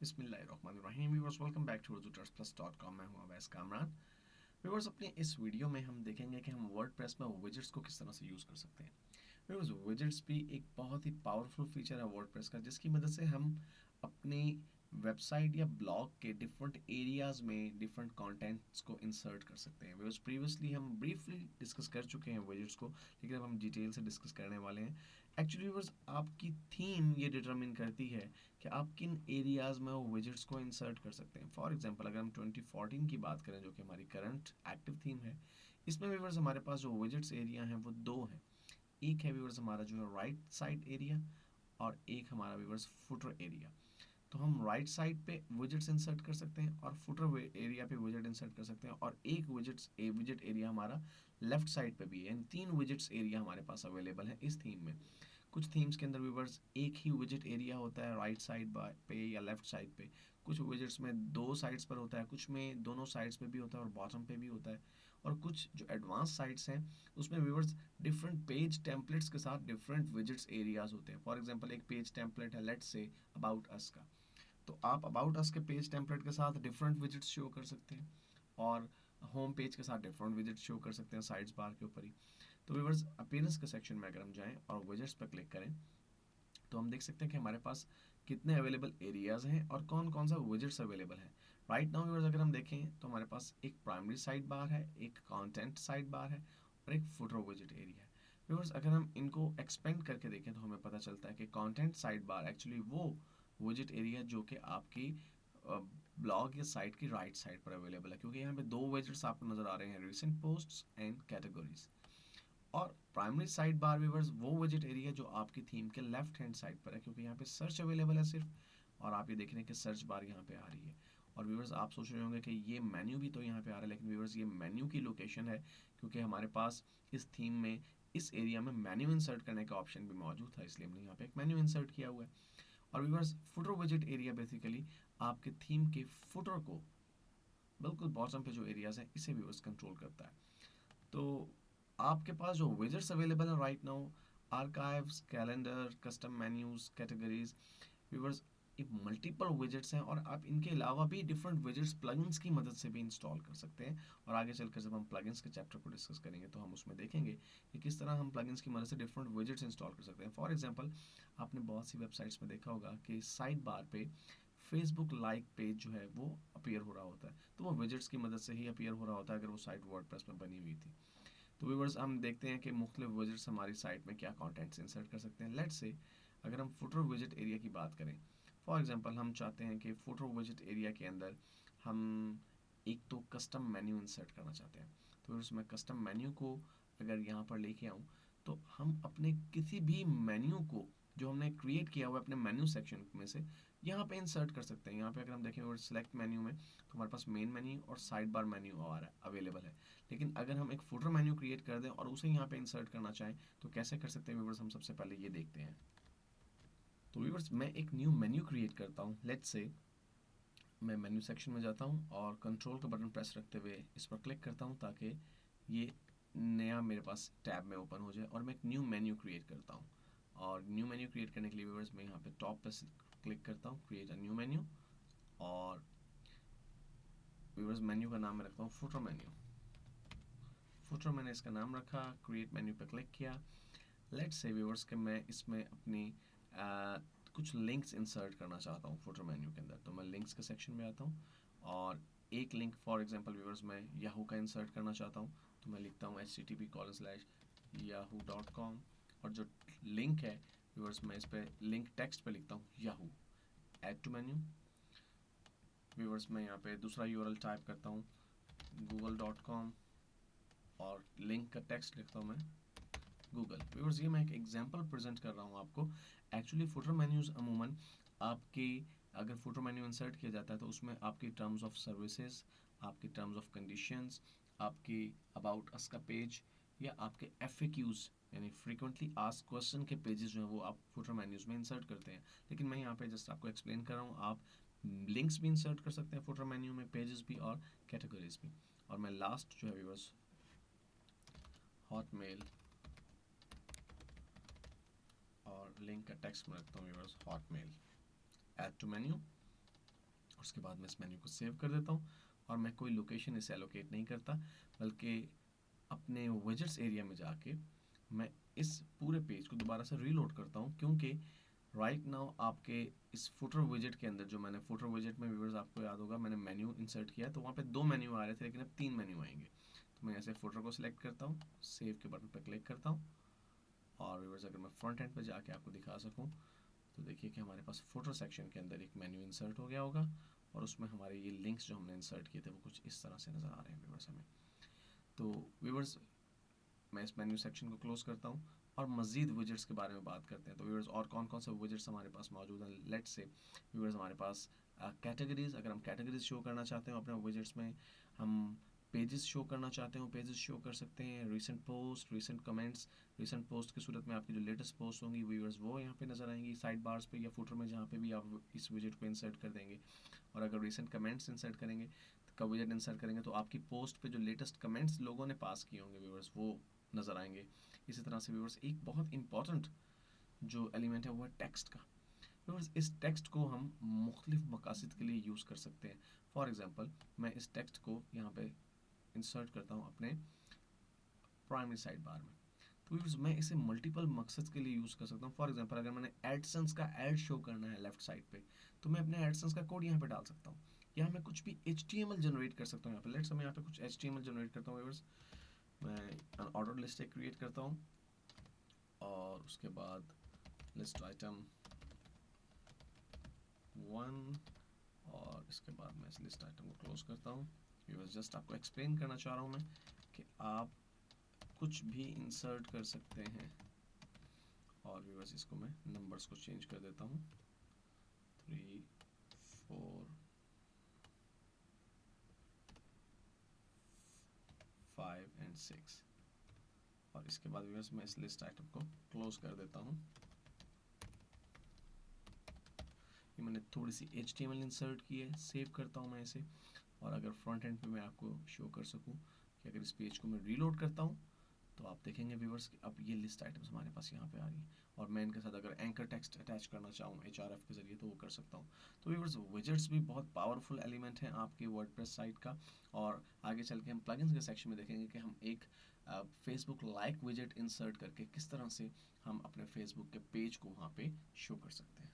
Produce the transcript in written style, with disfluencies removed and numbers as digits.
बिस्मिल्लाहिर्रहमानिर्रहीम viewers, welcome back to usertutsplus.com। मैं हूं अवैस कामरान। व्यूअर्स, अपने इस वीडियो में हम देखेंगे कि हम वर्डप्रेस में विजेट्स को किस तरह से यूज़ कर सकते हैं। व्यूअर्स, विजेट्स भी एक बहुत ही पावरफुल फीचर है वर्डप्रेस का, जिसकी मदद से हम अपनी वेबसाइट या ब्लॉग के डिफरेंट एरियाज़ में डिफरेंट कंटेंट्स को इंसर्ट कर सकते हैं। व्यूअर्स, प्रीवियसली हम ब्रीफली डिस्कस कर चुके हैं विजेट्स को, लेकिन अब हम डिटेल से डिस्कस करने वाले हैं। एक्चुअली व्यूअर्स, आपकी थीम ये डिटरमिन करती है कि आप किन एरियाज़ में वो विजेट्स को इंसर्ट कर सकते हैं। फॉर एग्जांपल, अगर हम 2014 की बात करें, जो कि हमारी करंट एक्टिव थीम है, इसमें व्यूअर्स हमारे पास जो विजेट्स एरिया हैं वो दो हैं। एक है व्यूअर्स हमारा जो है राइट साइड एरिया, और एक हमारा व्यूअर्स फुटर एरिया। तो हम राइट साइड पे विजेट्स इंसर्ट कर सकते हैं और फुटर एरिया पे विजेट इंसर्ट कर सकते हैं, और एक विजेट एरिया हमारा लेफ्ट साइड पे भी है। यानी तीन विजेट्स एरिया हमारे पास अवेलेबल है इस थीम में। कुछ थीम्स के अंदर व्यूवर्स एक ही विजेट एरिया होता है राइट साइड पे या लेफ्ट साइड पे। कुछ विजेट्स में दो साइड्स पर होता है, कुछ में दोनों साइड्स पे भी होता है और बॉटम पे भी होता है। और कुछ जो एडवांस साइट्स हैं उसमें व्यूवर्स डिफरेंट पेज टेम्पलेट्स के साथ डिफरेंट विजेट्स एरियाज होते हैं। फॉर एग्जांपल, एक पेज टेम्पलेट है लेट्स से अबाउट अस का, तो आप अबाउट अस के पेज टेम्पलेट के साथ डिफरेंट विजेट्स शो कर सकते हैं, और होम पेज के साथ डिफरेंट विजेट्स शो कर सकते हैं साइड्स बार के ऊपर ही। तो व्यूवर्स, अपीयरेंस के सेक्शन में अगर हम जाएं और विजेट्स पर क्लिक करें, तो हम देख सकते हैं कि हमारे पास कितने अवेलेबल एरियाज हैं और कौन कौन सा विजेट्स अवेलेबल है। राइट नाउ व्यूअर्स, अगर हम देखें तो हमारे पास एक प्राइमरी साइड बार है, एक कंटेंट साइड बार है, और एक फुटर विजेट एरिया है। व्यूअर्स, अगर हम इनको एक्सपेंड करके देखें तो हमें पता चलता है कि कंटेंट साइड बार एक्चुअली वो विजेट एरिया जो कि आपकी ब्लॉग या साइट की राइट साइड पर अवेलेबल है, क्योंकि यहाँ पे दो विजेट्स आपको नजर आ रहे हैं, रिसेंट पोस्ट्स एंड कैटेगरीज। और प्राइमरी साइड बार व्यूवर्स वो विजेट एरिया जो आपकी थीम के लेफ्ट हैंड साइड पर है, क्योंकि यहाँ पे सर्च अवेलेबल है सिर्फ, और आप ये देख रहे हैं कि सर्च बार यहाँ पे आ रही है। और व्यूवर्स, आप सोच रहे होंगे कि ये मेन्यू भी तो यहाँ पे आ रहा है, लेकिन व्यूवर्स ये मेन्यू की लोकेशन है, क्योंकि हमारे पास इस थीम में इस एरिया में मेन्यू इंसर्ट करने का ऑप्शन भी मौजूद था, इसलिए हमने यहाँ पे एक मेन्यू इंसर्ट किया हुआ है। और व्यूवर्स, फुटर विजेट एरिया बेसिकली आपके थीम के फुटर को बिल्कुल बॉटम पे जो एरियाज है इसे व्यूवर्स कंट्रोल करता है। तो आपके पास जो विजेट्स अवेलेबल है right now, archives, calendar, custom menus, categories, viewers, ये मल्टीपल विजेट्स हैं, और आप इनके अलावा भी डिफरेंट विजेट्स प्लगइन्स की मदद से भी इंस्टॉल कर सकते हैं। और आगे चलकर जब हम प्लगइन्स के चैप्टर को डिस्कस करेंगे तो हम उसमें देखेंगे कि किस तरह हम प्लगइन्स की मदद से डिफरेंट विजेट्स इंस्टॉल कर सकते हैं। फॉर एग्जांपल, आपने बहुत सी वेबसाइट्स में देखा होगा कि साइड बार पे फेसबुक लाइक पेज जो है वो अपीयर हो रहा होता है, तो वो विजेट्स की मदद से ही अपीयर हो रहा होता है अगर वो साइट वर्डप्रेस में बनी हुई थी। तो व्यूवर्स, हम देखते हैं कि मुख्तलिफ विजेट्स हमारी साइट में क्या कंटेंट्स इंसर्ट कर सकते हैं। लेट्स से अगर हम फुटर विजेट एरिया की बात करें, फॉर एग्जांपल हम चाहते हैं कि फुटर विजेट एरिया के अंदर हम एक तो कस्टम मेन्यू इंसर्ट करना चाहते हैं। तो व्यूवर्स, मैं कस्टम मेन्यू को अगर यहाँ पर लेके आऊँ, तो हम अपने किसी भी मेन्यू को जो हमने क्रिएट किया हुआ है अपने मेन्यू सेक्शन में से यहाँ पे इंसर्ट कर सकते हैं। यहाँ पे अगर हम देखें सिलेक्ट मेन्यू में, तो हमारे पास मेन मेन्यू और साइड बार मेन्यू अवेलेबल है। लेकिन अगर हम एक फुटर मेन्यू क्रिएट कर दें और उसे यहाँ पे इंसर्ट करना चाहें तो कैसे कर सकते हैं व्यूवर्स, हम सबसे पहले ये देखते हैं। तो व्यूवर्स, मैं एक न्यू मेन्यू क्रिएट करता हूँ। लेट्स से मैं मेन्यू सेक्शन में जाता हूँ और कंट्रोल का बटन प्रेस रखते हुए इस पर क्लिक करता हूँ, ताकि ये नया मेरे पास टैब में ओपन हो जाए, और मैं एक न्यू मेन्यू क्रिएट करता हूँ। और न्यू मेन्यू क्रिएट करने के लिए व्यूवर्स, मैं यहाँ पे टॉप पे क्लिक करता हूँ, क्रिएट अ न्यू मेन्यू। और व्यूवर्स, मेन्यू का नाम मैं रखता हूँ फुटर मेन्यू। फुटर मैंने इसका नाम रखा, क्रिएट मेन्यू पे क्लिक किया। लेट्स से व्यूवर्स कि मैं इसमें अपनी कुछ लिंक्स इंसर्ट करना चाहता हूँ फुटर मेन्यू के अंदर, तो मैं लिंक्स के सेक्शन में आता हूँ, और एक लिंक फॉर एग्जांपल व्यूवर्स मैं याहू का इंसर्ट करना चाहता हूँ, तो मैं लिखता हूँ http:/yahoo.com, और जो लिंक है व्यूवर्स मैं इस पर लिंक टेक्स्ट पे लिखता हूँ Yahoo, add to menu. Viewers, मैं यहाँ पे दूसरा यूआरएल टाइप करता हूँ google.com, और लिंक का टेक्स्ट लिखता हूँ मैं गूगल। व्यूअर्स, ये मैं एक एग्जांपल प्रेजेंट कर रहा हूँ आपको। एक्चुअली फुटर मेन्यूज अमूमन आपकी, अगर फुटर मेन्यू इंसर्ट किया जाता है तो उसमें आपकी टर्म्स ऑफ सर्विसेज, आपकी टर्म्स ऑफ कंडीशंस, आपकी अबाउट अस का पेज, या आपके एफएक्यूज यानी फ्रीक्वेंटली आस्क्ड क्वेश्चन के पेजेस जो हैं वो आप फुटर मेन्यूज में इंसर्ट करते हैं। लेकिन मैं यहाँ पे जस्ट आपको एक्सप्लेन कर रहा हूँ, आप लिंक्स भी इंसर्ट कर सकते हैं फुटर मेन्यू में, पेजेस भी और कैटेगरीज भी। और मैं लास्ट जो है व्यूअर्स हॉटमेल, और लिंक का टेक्स्ट में रखता हूँ viewers Hotmail, add to menu. उसके बाद मैं इस मेन्यू को सेव कर देता हूँ और मैं कोई लोकेशन इसे एलोकेट नहीं करता, बल्कि अपने विजेट्स एरिया में जाके मैं इस पूरे पेज को दोबारा से रीलोड करता हूँ, क्योंकि राइट नाउ आपके इस फुटर विजेट के अंदर, जो मैंने फुटर विजेट में व्यूअर्स आपको याद होगा मैंने मेन्यू इंसर्ट किया, तो वहाँ पे 2 मेन्यू आ रहे थे, लेकिन अब 3 मेन्यू आएंगे। तो मैं ऐसे फुटर को सिलेक्ट करता हूँ, सेव के बटन पर क्लिक करता हूँ, और व्यूअर्स अगर मैं फ्रंट एंड पर जाके आपको दिखा सकूँ तो देखिए कि हमारे पास फोटो सेक्शन के अंदर एक मेन्यू इंसर्ट हो गया होगा, और उसमें हमारे ये लिंक्स जो हमने इंसर्ट किए थे वो कुछ इस तरह से नज़र आ रहे हैं व्यूअर्स हमें। तो व्यूअर्स मैं इस मेन्यू सेक्शन को क्लोज करता हूँ और मज़ीद विजेट्स के बारे में बात करते हैं। तो व्यूअर्स और कौन कौन से विजेट्स हमारे पास मौजूद हैं, लेट्स से व्यूअर्स हमारे पास कैटेगरीज, अगर हम कैटेगरीज शो करना चाहते हो अपने विजेट्स में, हम पेजेस शो करना चाहते हो पेजेस शो कर सकते हैं, recent post, recent comments, recent post की सूरत में आपकी जो लेटेस्ट पोस्ट होंगी व्यूअर्स वो यहाँ पे नज़र आएंगी साइड बार्स पे या फुटर में, जहाँ पे भी आप इस विजेट को इंसर्ट कर देंगे। और अगर रिसेंट कमेंट्स इंसर्ट करेंगे का विजेट इंसर्ट करेंगे तो आपकी पोस्ट पे जो लेटेस्ट कमेंट्स लोगों ने पास किए होंगे व्यूअर्स वो नज़र आएंगे। इसी तरह से व्यूअर्स एक बहुत इंपॉर्टेंट जो एलिमेंट है वो है टेक्स्ट का। व्यूअर्स इस टेक्स्ट को हम मुख्तलिफ मकासद के लिए यूज़ कर सकते हैं। फॉर एग्ज़ाम्पल मैं इस टेक्स्ट को यहाँ पे इंसर्ट करता हूँ अपने प्राइमरी साइड बार में, तो व्यूअर्स मैं इसे मल्टीपल मकसद के लिए यूज़ कर सकता हूँ। फॉर एग्जांपल अगर मैंने एडसेंस का ऐड शो करना है लेफ्ट साइड पे, तो मैं अपने एडसेंस का कोड यहाँ पे डाल सकता हूँ, या मैं कुछ भी HTML जनरेट कर सकता हूँ यहाँ पे। लेट्स मैं यहाँ पे कुछ HTML जनरेट करता हूँ व्यूअर्स। मैं ऑर्डर लिस्ट क्रिएट करता हूँ और उसके बाद लिस्ट आइटम 1, और इसके बाद मैं इस लिस्ट आइटम को क्लोज करता हूँ। व्यूअर्स जस्ट आपको एक्सप्लेन करना चाह रहा हूँ मैं कि आप कुछ भी इंसर्ट कर सकते हैं। और व्यूअर्स इसको मैं नंबर्स को चेंज कर देता हूँ 3, 4, 5 एंड 6, और इसके बाद व्यूअर्स मैं इस लिस्ट आइटम को क्लोज कर देता हूँ। ये मैंने थोड़ी सी HTML इंसर्ट की है, सेव करता हूँ मैं इसे। और अगर फ्रंट एंड पे मैं आपको शो कर सकूँ कि अगर इस पेज को मैं रीलोड करता हूँ तो आप देखेंगे व्यूअर्स कि अब ये लिस्ट आइटम्स हमारे पास यहाँ पे आ रही है, और मैं इनके साथ अगर एंकर टेक्स्ट अटैच करना चाहूँ HRF के ज़रिए तो वो कर सकता हूँ। तो व्यूअर्स विजेट्स भी बहुत पावरफुल एलिमेंट हैं आपके वर्डप्रेस साइट का, और आगे चल के हम प्लगइन्स के सेक्शन में देखेंगे कि हम एक फेसबुक लाइक विजेट इंसर्ट करके किस तरह से हम अपने फेसबुक के पेज को वहाँ पे शो कर सकते हैं।